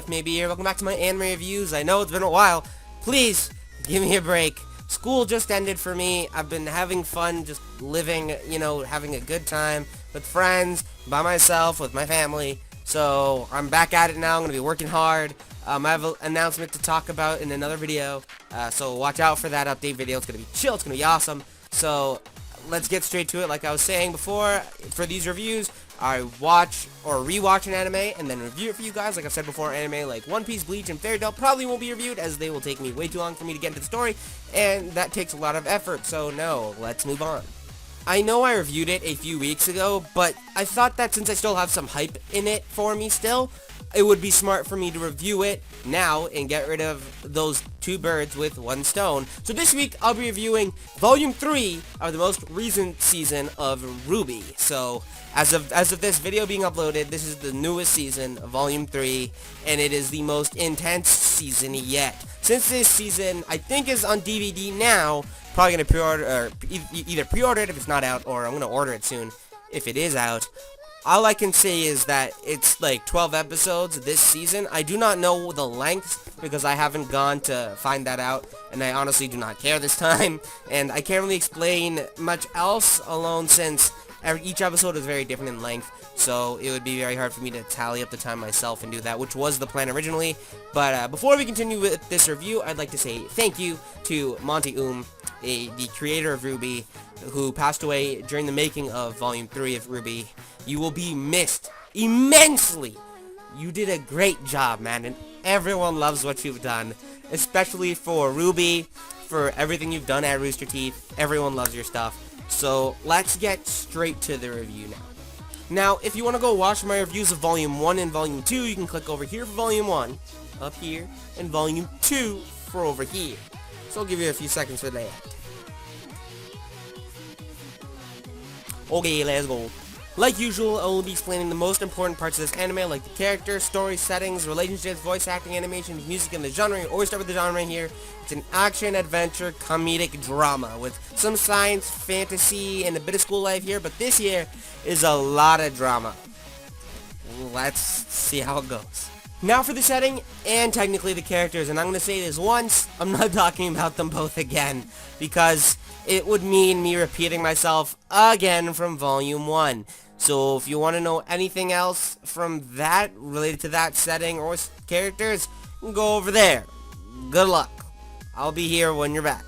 Maybe here. Welcome back to my anime reviews. I know it's been a while. Please give me a break. School just ended for me. I've been having fun, just living, you know, having a good time with friends, by myself, with my family. So I'm back at it now. I'm gonna be working hard. I have an announcement to talk about in another video. So watch out for that update video. It's gonna be chill. It's gonna be awesome. So let's get straight to it. Like I was saying before, for these reviews, I watch or rewatch an anime and then review it for you guys. Like I said before, anime like One Piece, Bleach, and Fairy Tail probably won't be reviewed as they will take me way too long for me to get into the story, and that takes a lot of effort, so no, let's move on. I know I reviewed it a few weeks ago, but I thought that since I still have some hype in it for me still, it would be smart for me to review it now and get rid of those two birds with one stone. So this week, I'll be reviewing Volume 3 of the most recent season of RWBY. So as of this video being uploaded, this is the newest season of Volume 3, and it is the most intense season yet. Since this season, I think, is on DVD now, probably going to pre-order, or either pre-order it if it's not out, or I'm going to order it soon if it is out. All I can say is that it's like 12 episodes this season. I do not know the length because I haven't gone to find that out, and I honestly do not care this time. And I can't really explain much else alone since each episode is very different in length, so it would be very hard for me to tally up the time myself and do that, which was the plan originally. But before we continue with this review, I'd like to say thank you to Monty the creator of RWBY, who passed away during the making of Volume 3 of RWBY. You will be missed immensely. You did a great job, man, and everyone loves what you've done, especially for RWBY, for everything you've done at Rooster Teeth. Everyone loves your stuff. So let's get straight to the review now. Now, if you want to go watch my reviews of Volume 1 and Volume 2, you can click over here for Volume 1, up here, and Volume 2 for over here. So I'll give you a few seconds for that. Okay, let's go. Like usual, I will be explaining the most important parts of this anime, like the character, story, settings, relationships, voice acting, animations, music, and the genre. We always start with the genre right here. It's an action-adventure comedic drama with some science, fantasy, and a bit of school life here, but this here is a lot of drama. Let's see how it goes. Now for the setting, and technically the characters, and I'm going to say this once, I'm not talking about them both again, because it would mean me repeating myself again from Volume 1. So if you want to know anything else from that, related to that setting or characters, go over there. Good luck. I'll be here when you're back.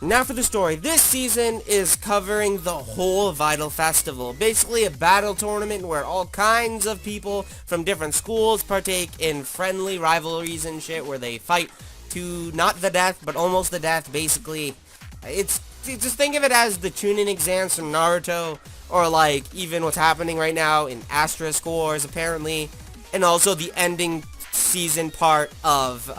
Now for the story. This season is covering the whole Vital Festival. Basically a battle tournament where all kinds of people from different schools partake in friendly rivalries and shit where they fight to not the death, but almost the death, basically. Just think of it as the Chunin exams from Naruto, or like even what's happening right now in Asterisk Wars, apparently, and also the ending season part of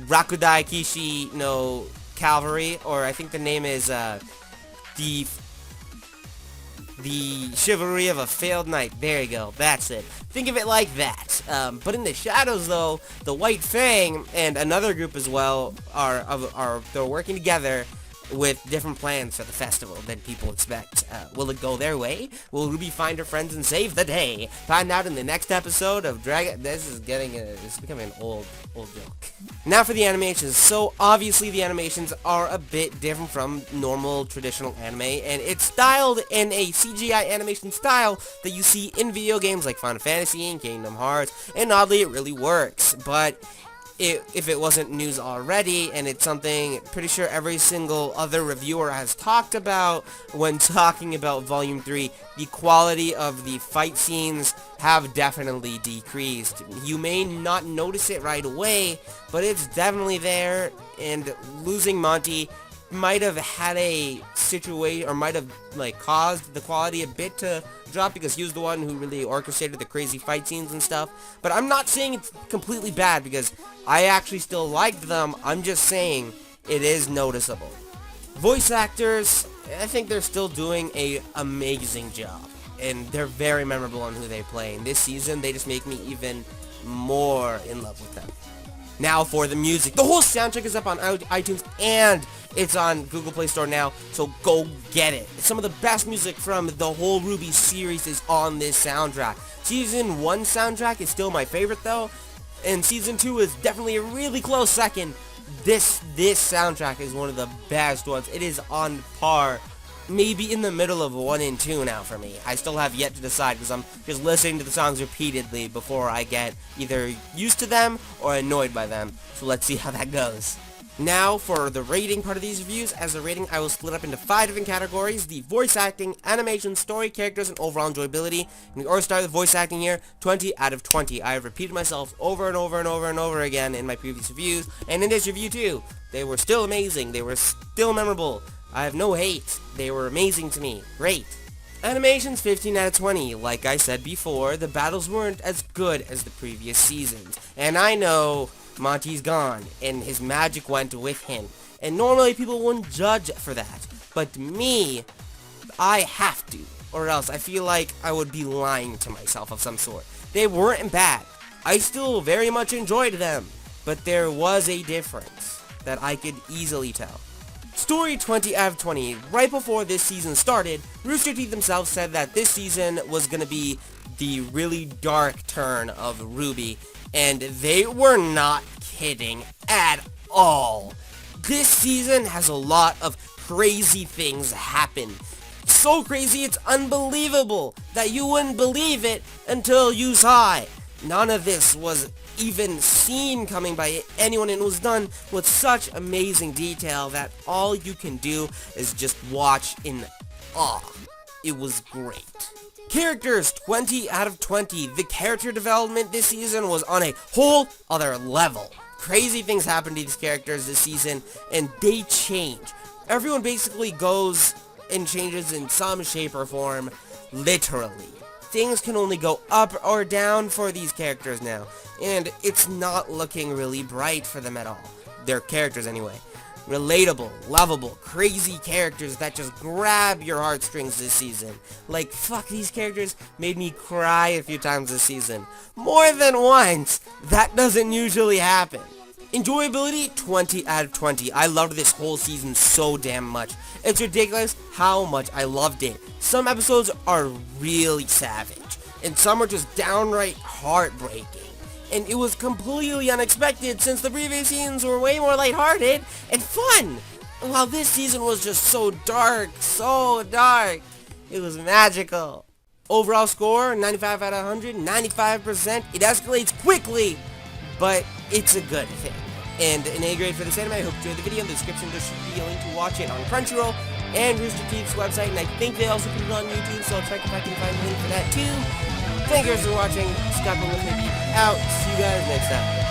Rakudai Kishi no Cavalry, or I think the name is the Chivalry of a Failed Knight. There you go, that's it. Think of it like that. But in the shadows, though, the White Fang and another group as well they're working together with different plans for the festival than people expect. Will it go their way? Will RWBY find her friends and save the day? Find out in the next episode of Dragon. This is becoming an old joke. Now for the animations. So obviously the animations are a bit different from normal traditional anime, and it's styled in a CGI animation style that you see in video games like Final Fantasy and Kingdom Hearts, and oddly it really works. But if it wasn't news already, and it's something pretty sure every single other reviewer has talked about when talking about Volume 3, the quality of the fight scenes have definitely decreased. You may not notice it right away, but it's definitely there, and losing Monty might have had a situation, or might have like caused the quality a bit to drop, because he was the one who really orchestrated the crazy fight scenes and stuff. But I'm not saying it's completely bad, because I actually still liked them. I'm just saying it is noticeable. Voice actors, I think they're still doing a amazing job, and they're very memorable on who they play. And this season, they just make me even more in love with them. Now for the music. The whole soundtrack is up on iTunes, and it's on Google Play Store now, so go get it. Some of the best music from the whole RWBY series is on this soundtrack. Season 1 soundtrack is still my favorite, though, and Season 2 is definitely a really close second. This soundtrack is one of the best ones. It is on par, maybe in the middle of 1 and 2 now for me. I still have yet to decide because I'm just listening to the songs repeatedly before I get either used to them or annoyed by them. So let's see how that goes. Now for the rating part of these reviews. As a rating, I will split up into 5 different categories: the voice acting, animation, story, characters, and overall enjoyability. And we always start with voice acting here. 20 out of 20. I have repeated myself over and over and over and over again in my previous reviews, and in this review too. They were still amazing. They were still memorable. I have no hate. They were amazing to me. Great. Animations, 15 out of 20. Like I said before, the battles weren't as good as the previous seasons. And I know Monty's gone, and his magic went with him. And normally people wouldn't judge for that. But me, I have to. Or else I feel like I would be lying to myself of some sort. They weren't bad. I still very much enjoyed them. But there was a difference that I could easily tell. Story, 20 out of 20. Right before this season started, Rooster Teeth themselves said that this season was going to be the really dark turn of RWBY, and they were not kidding at all. This season has a lot of crazy things happen. So crazy it's unbelievable that you wouldn't believe it until you saw it. None of this was even seen coming by anyone, and it was done with such amazing detail that all you can do is just watch in awe. It was great. Characters, 20 out of 20. The character development this season was on a whole other level. Crazy things happen to these characters this season, and they change. Everyone basically goes and changes in some shape or form, literally. Things can only go up or down for these characters now, and it's not looking really bright for them at all. Their characters anyway. Relatable, lovable, crazy characters that just grab your heartstrings this season. Like, fuck, these characters made me cry a few times this season. More than once. That doesn't usually happen. Enjoyability, 20 out of 20. I loved this whole season so damn much. It's ridiculous how much I loved it. Some episodes are really savage, and some are just downright heartbreaking. And it was completely unexpected since the previous seasons were way more lighthearted and fun. While this season was just so dark, it was magical. Overall score, 95 out of 100, 95%. It escalates quickly, but it's a good thing. And an A grade for this anime. I hope you enjoyed the video. In the description there should be a link to watch it on Crunchyroll and Rooster Teeth's website, and I think they also put it on YouTube, so I'll check if I can find a link for that too. Thank you guys for watching. Scott will be out. See you guys next time.